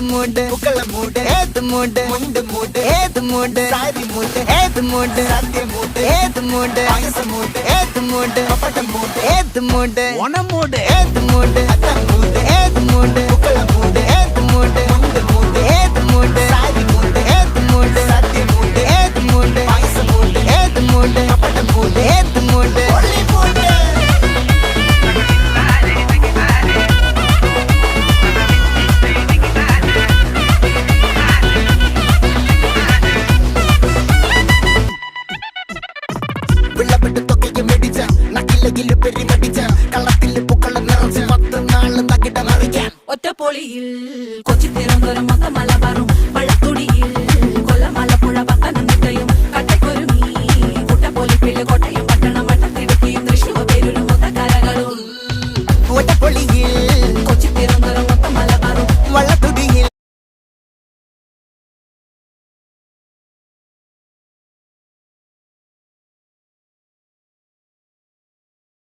മൂട് പൂക്കള മൂട് ഏത് മൂട് മുണ്ട് മൂട് ഏത് മൂട് സാരി മൂട് ഏത് മൂട് സദ്യ മൂട് ഏത് മൂട് പായസ മൂട് ഏത് മൂട് പപ്പടം മൂട് ഏത് മൂട് ഓണം മൂട് ഏത് മൂട് അത്തം മൂട് ഏത് മൂട് പൂക്കള മൂട് ഏത് മൂട് മുണ്ട് മൂട് ഏത് മൂട് സാരി മൂട് ഏത് മൂട് സദ്യ മൂട് ഏത് മൂട് പായസ മൂട് ഏത് മൂട് പപ്പടം മൂട് ഏത് മൂട് ഒള്ളി മൂട് ഒറ്റപ്പൊളിയിൽ കൊച്ചി തിരുവനന്തപുരം മൊത്തം മലബാറും